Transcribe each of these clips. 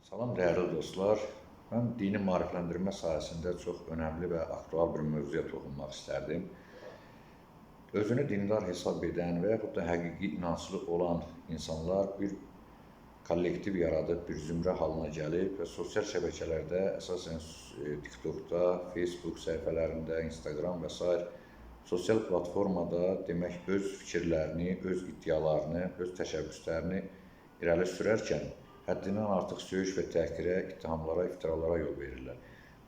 Salam dəyərli dostlar. Mən dini maarifləndirmə sahəsində çox önəmli və aktual bir mövzuya toxunmaq istərdim. Özünü dindar hesab edən və yaxud da həqiqi inanclı olan insanlar bir kollektiv yaradıb, bir zümrə halına gəlib və sosial şəbəkələrdə, əsasən TikTokda, Facebook səhifələrində, Instagram və s. sosial platformada demək öz fikirlərini, öz iddialarını, öz təşəbbüslərini irəli sürərkən həddindən artıq söyüş və təhqirə, ittihamlara, iftiralara yol verirlər.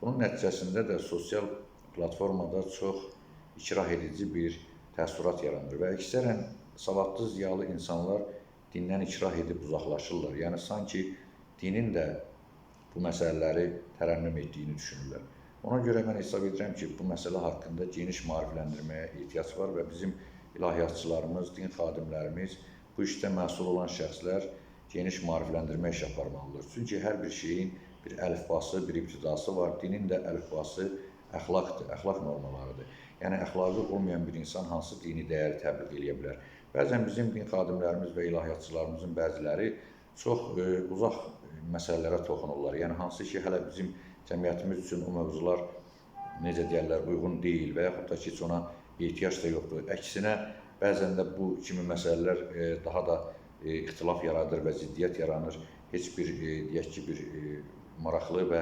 Bunun nəticəsində də sosial platformada çox ikrah edici bir təəssürat yaranır və əksərən savadlı, ziyalı insanlar dindən ikrah edib uzaqlaşırlar. Yəni, sanki dinin də bu məsələləri tərənnüm etdiyini düşünürlər. Ona görə mən hesab edirəm ki, bu məsələ haqqında geniş maarifləndirməyə ehtiyac var və bizim ilahiyyatçılarımız, din xadimlərimiz, bu işdə məsul olan şəxslər geniş maarifləndirmə iş aparmalıdır. Çünki hər bir şeyin bir əlifbası, bir ibtidası var. Dinin də əlifbası əxlaqdır, əxlaq normalarıdır. Yəni, əxlaqı olmayan bir insan hansı dini dəyəri təbliğ edə bilər? Bəzən bizim din xadimlərimiz və ilahiyyatçılarımızın bəziləri çox uzaq məsələlərə toxunurlar. Yəni, hansı ki, hələ bizim cəmiyyətimiz üçün o mövzular, necə deyərlər, uyğun deyil və yaxud da ki, heç ona ehtiyac da yoxdur. Əksinə, bəzən də bu kimi məsələlər daha da ixtilaf yaradır və ziddiyyət yaranır. Heç bir, deyək ki, bir maraqlı və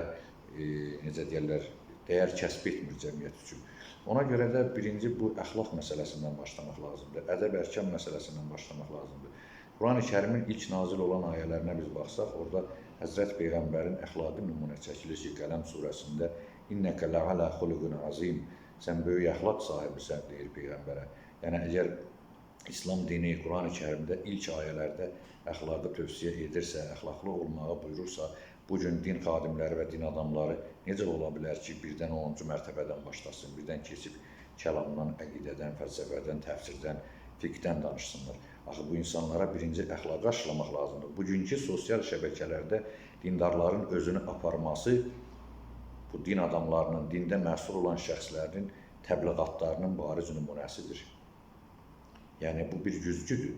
necə deyərlər, dəyər kəsb etmir cəmiyyət üçün. Ona görə də birinci bu əxlaq məsələsindən başlamaq lazımdır, ədəb-ərkan məsələsindən başlamaq lazımdır. Quran-ı Kərimin ilk nazil olan ayələrinə biz baxsaq, orada Həzrət Peyğəmbərin əxlaqı nümunə çəkilir ki, Qələm surəsində İnnəkə lə'alə xuluqun azim, sən böyük əxlaq sahibisən, deyir Peyğəmbərə. Yəni, əgər İslam dini Quran-ı Kərimdə ilk ayələrdə əxlaqı tövsiyə edirsə, əxlaqlı olmağı buyurursa, bugün din xadimləri və din adamları necə ola bilər ki, birdən 10-cu mərtəbədən başlasın, birdən keçib kəlamdan, əqidədən, fəlsəfədən, təfsirdən, fiqhdən danışsınlar. Axı, bu insanlara birinci əxlaqı aşılamaq lazımdır. Bugünkü sosial şəbəkələrdə dindarların özünü aparması bu din adamlarının, dində məsul olan şəxslərinin təbliğatlarının bariz nümunəsidir. Yəni, bu bir güzgüdür.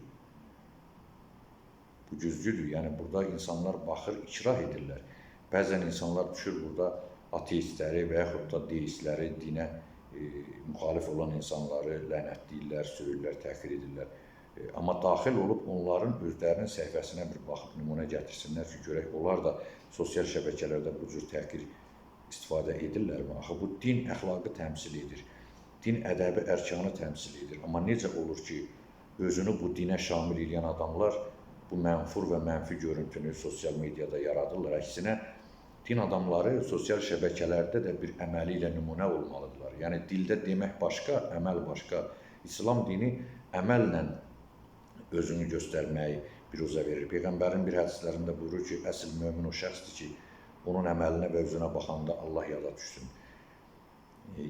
Bu güzgüdür. Yəni, burada insanlar baxır, ikrah edirlər. Bəzən insanlar düşür burada ateistləri və yaxud da deistləri, dinə müxalif olan insanları lənətləyirlər, söyürlər, təhqir edirlər. Amma daxil olub onların özlərinin səhifəsinə bir baxıb nümunə gətirsinlər ki, görək, onlar da sosial şəbəkələrdə bu cür təhqir istifadə edirlərmi? Axı, bu din əxlaqı təmsil edir. Din ədəbi ərkanı təmsil edir. Amma necə olur ki, özünü bu dinə şamil edən adamlar bu mənfur və mənfi görüntünü sosial mediada yaradırlar. Əksinə, din adamları sosial şəbəkələrdə də bir əməli ilə nümunə olmalıdırlar. Yəni, dildə demək başqa, əməl başqa. İslam dini əməllə özünü göstərməyi biruzə verir. Peyğəmbərin bir hədislərində buyurur ki, əsl mömin o şəxsdir ki, onun əməlinə və özünə baxanda Allah yada düşsün.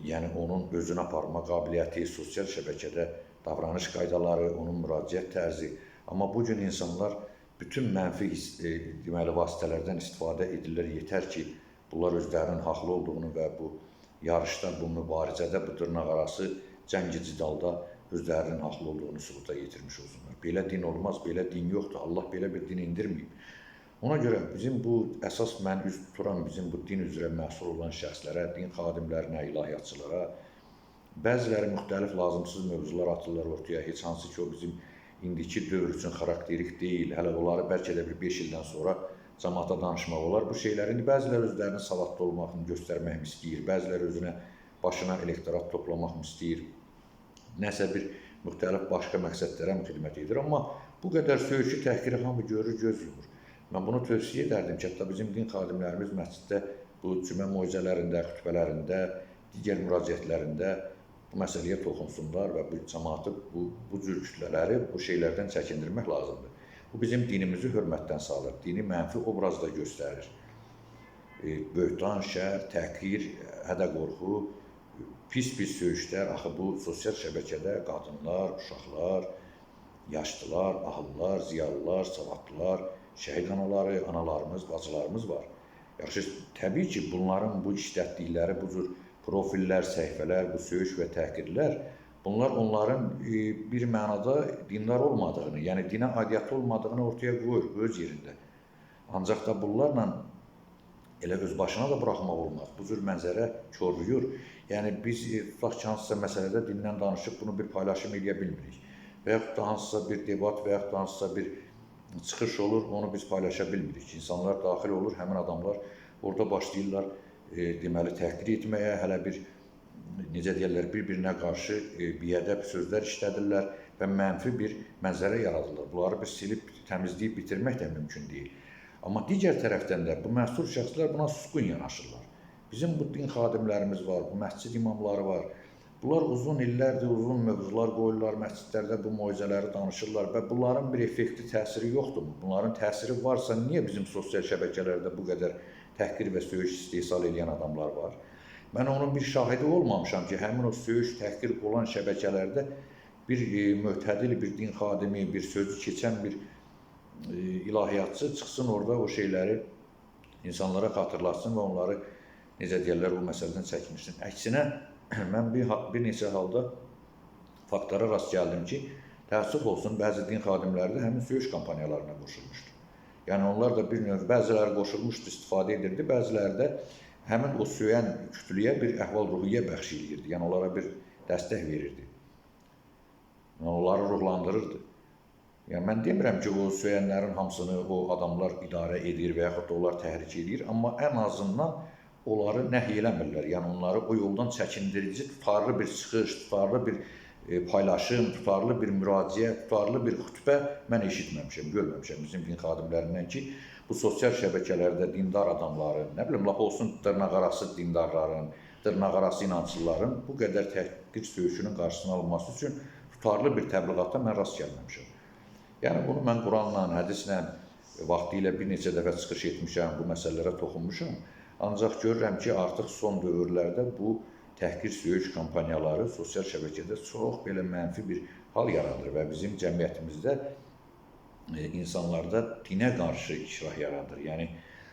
Yəni, onun özünə aparma qabiliyyəti, sosial şəbəkədə davranış qaydaları, onun müraciət tərzi. Amma bugün insanlar bütün mənfi deməli, vasitələrdən istifadə edirlər. Yetər ki, bunlar özlərinin haqlı olduğunu və bu yarışda, bu mübarizədə, bu dırnaq arası cəngi cidalda özlərinin haqlı olduğunu sübuta yetirmiş olsunlar. Belə din olmaz, belə din yoxdur. Allah belə bir din indirməyib. Ona görə bizim bu əsas mən üz tuturam bizim bu din üzrə məsul olan şəxslərə, din xadimlərinə, ilahiyyatçılara, bəziləri müxtəlif lazımsız mövzular atırlar ortaya, heç hansı ki, o bizim indiki dövr üçün xarakterik deyil, hələ onları bəlkə də bir 5 ildən sonra cəmaata danışmaq olar. Bu şeylərin bəziləri özlərinin savadlı olmağını göstərmək istəyir, bəziləri özünə başına elektorat toplamaq istəyir, nəsə bir müxtəlif başqa məqsədlərə xidmət edir. Amma bu qədər söyüşü, təhqiri hamı görür, göz yumur. Mən bunu tövsiyə edərdim ki, hətta bizim din xadimlərimiz məsciddə bu cümə moizələrində, xütbələrində, digər müraciətlərində bu məsələyə toxunsunlar və bu cəmaatı, bu cür kütlələri bu şeylərdən çəkindirmək lazımdır. Bu bizim dinimizi hörmətdən salır, dini mənfi obrazda göstərir. Böhtan, şər, təhqir, hədə-qorxu, pis-pis söyüşlər, axı bu sosial şəbəkədə qadınlar, uşaqlar, yaşlılar, ahıllar, ziyalılar, savadlılar, şəhid anaları, analarımız, bacılarımız var. Yaxşı, təbii ki, bunların bu işlətdikləri bu cür profillər, səhifələr, bu söyüş və təhqirlər, bunlar onların bir mənada dindar olmadığını, yəni dinə aidiyyatı olmadığını ortaya qoyur öz yerində. Ancaq da bunlarla elə öz başına da buraxmaq olmaz. Bu cür mənzərə korlayır. Yəni biz tutaq ki, hansısa məsələdə dindən danışıb bunu bir paylaşım edə bilmirik. Və yaxud da hansısa bir debat və yaxud da hansısa bir çıxış olur, onu biz paylaşa bilmirik. İnsanlar daxil olur, həmin adamlar orada başlayırlar deməli təhqir etməyə, hələ bir necə deyirlər, bir-birinə qarşı biədəb sözlər işlədirlər və mənfi bir mənzərə yaradırlar. Bunları biz silib təmizləyib bitirmək də mümkün deyil. Amma digər tərəfdən də bu məsul şəxslər buna susqun yanaşırlar. Bizim bu din xadimlərimiz var, bu məscid imamları var. Bunlar uzun illərdir, uzun mövzular qoyurlar, məscidlərdə bu moizələri danışırlar və bunların bir effektiv təsiri yoxdurmu? Bunların təsiri varsa, niyə bizim sosial şəbəkələrdə bu qədər təhqir və söyüş istehsal edən adamlar var? Mən onun bir şahidi olmamışam ki, həmin o söyüş, təhqir olan şəbəkələrdə bir möhtədil, bir din xadimi, bir sözü keçən bir ilahiyyatçı çıxsın orada o şeyləri insanlara xatırlatsın və onları necə deyirlər, o məsələdən çəkmişsin. Əksinə, mən bir neçə halda faktlara rast gəldim ki, təəssüf olsun, bəzi din xadimləri də həmin söyüş kampaniyalarına qoşulmuşdu. Yəni, onlar da bir növ, bəziləri qoşulmuşdu, istifadə edirdi, bəziləri də həmin o söyən kütləyə bir əhval-ruhiyyə bəxş edirdi, yəni onlara bir dəstək verirdi, yəni onları ruhlandırırdı. Yəni, mən demirəm ki, o söyənlərin hamısını o adamlar idarə edir və yaxud da onlar təhrik edir, amma ən azından onları nəhy eləmirlər. Yəni, onları o yoldan çəkindirici, tutarlı bir çıxış, tutarlı bir paylaşım, tutarlı bir müraciət, tutarlı bir xütbə mən eşitməmişəm, görməmişəm bizim din xadimlərindən ki, bu sosial şəbəkələrdə dindar adamların, nə bilim, lap olsun dırnaqarası dindarların, dırnaqarası inanclıların bu qədər təhqir söyüşünün qarşısının alınması üçün tutarlı bir təbliğata mən rast gəlməmişəm. Yəni, bunu mən Quranla, hədislə vaxtilə bir neçə dəfə çıxış etmişəm, bu məsələlərə toxunmuşam. Ancaq görürəm ki, artıq son dövrlərdə bu təhqir söyüş kampaniyaları sosial şəbəkədə çox belə mənfi bir hal yaradır və bizim cəmiyyətimizdə insanlarda dinə qarşı ikrah yaradır. Yəni,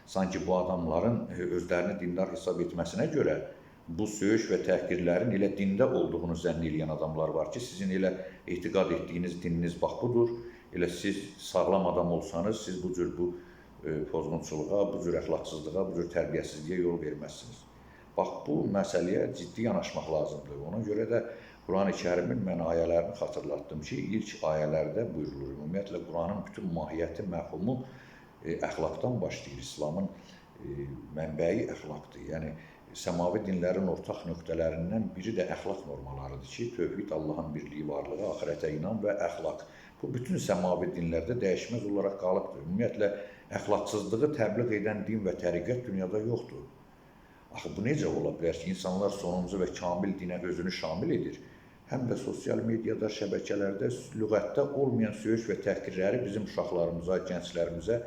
sanki bu adamların özlərini dindar hesab etməsinə görə bu söyüş və təhqirlərin elə dində olduğunu zənn edən adamlar var ki, sizin elə etiqad etdiyiniz dininiz bax budur, elə siz sağlam adam olsanız, siz bu cür bu pozğunçuluğa, bu cür əxlaqsızlığa, bu cür tərbiyəsizliyə yol verməzsiniz. Bax, bu məsələyə ciddi yanaşmaq lazımdır. Ona görə də Quran-ı Kərimin mən ayələrini xatırlatdım ki, ilk ayələrdə buyurulur. Ümumiyyətlə, Quranın bütün mahiyyəti, məfhumu əxlaqdan başlayır. İslamın mənbəyi əxlaqdır. Yəni, səmavi dinlərin ortaq nöqtələrindən biri də əxlaq normalarıdır ki, tövhid, Allahın birliyi, varlığı, axirətə inan və əxlaq. Bu, bütün səmavi dinlərdə dəyişməz olaraq qalıbdır. Ümumiyyətlə, əxlaqsızlığı təbliğ edən din və təriqət dünyada yoxdur. Axı, bu necə ola bilər ki, insanlar sonuncu və kamil dinə özünü şamil edir? Həm də sosial mediada, şəbəkələrdə, lüğətdə olmayan söyüş və təhqirləri bizim uşaqlarımıza, gənclərimizə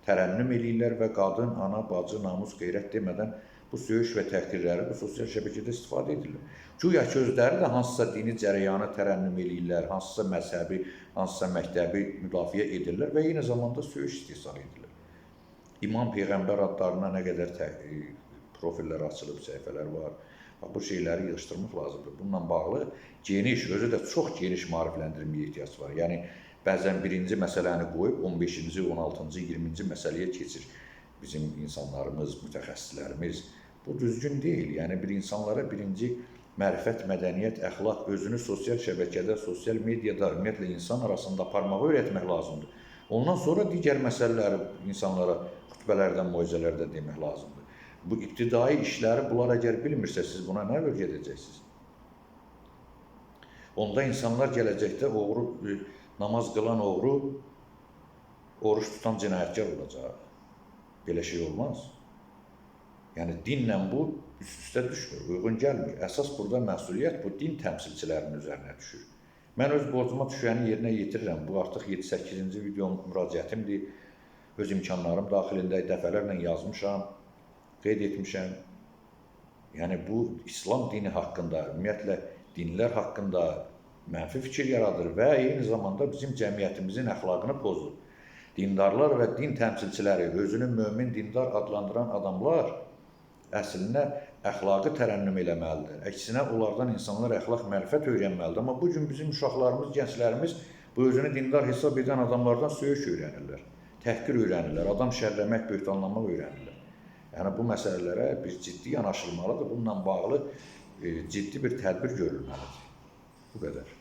tərənnüm edirlər və qadın, ana, bacı, namus, qeyrət demədən bu söyüş və təhqirləri bu sosial şəbəkədə istifadə edirlər. Güya ki, özləri də hansısa dini cərəyanı tərənnüm edirlər, hansısa məzhəbi, hansısa məktəbi müdafiə edirlər və eyni zamanda söyüş istehsal edirlər. İmam Peyğəmbər adlarına nə qədər profillər açılıb, səhifələr var. Bu şeyləri yığışdırmaq lazımdır. Bununla bağlı geniş, özü də çox geniş maarifləndirməyə ehtiyac var. Yəni, bəzən birinci məsələni qoyub 15-ci, 16-cı, 20-ci məsələyə keçir bizim insanlarımız, mütəxəssislərimiz. Bu düzgün deyil. Yəni, bir insanlara birinci mərifət, mədəniyyət, əxlaq, özünü sosial şəbəkədə, sosial mediada, ümumiyyətlə insan arasında aparmağı öyrətmək lazımdır. Ondan sonra digər məsələləri insanlara xütbələrdən, moizələrdə demək lazımdır. Bu ibtidai işləri bunlar əgər bilmirsə, siz buna nə öyrədəcəksiniz? Onda insanlar gələcəkdə namaz qılan oğru, oruç tutan cinayətkar olacaq. Belə şey olmaz. Yəni, dinlə bu üst-üstə düşmür, uyğun gəlmir. Əsas burada məsuliyyət bu din təmsilçilərinin üzərinə düşür. Mən öz borcuma düşəni yerinə yetirirəm. Bu artıq 7-8-ci videom müraciətimdir. Öz imkanlarım daxilində dəfələrlə yazmışam, qeyd etmişəm. Yəni, bu İslam dini haqqında, ümumiyyətlə dinlər haqqında mənfi fikir yaradır və eyni zamanda bizim cəmiyyətimizin əxlaqını pozur. Dindarlar və din təmsilçiləri, özünü mömin dindar adlandıran adamlar əslində əxlaqı tərənnüm eləməlidir. Əksinə, onlardan insanlar əxlaq, mərifət öyrənməlidir. Amma bugün bizim uşaqlarımız, gənclərimiz bu özünü dindar hesab edən adamlardan söyüş öyrənirlər, təhqir öyrənirlər, adam şərləmək, böhtanlamaq öyrənirlər. Yəni bu məsələlərə bir ciddi yanaşılmalıdır. Bununla bağlı ciddi bir tədbir görülməlidir. Bu qədər.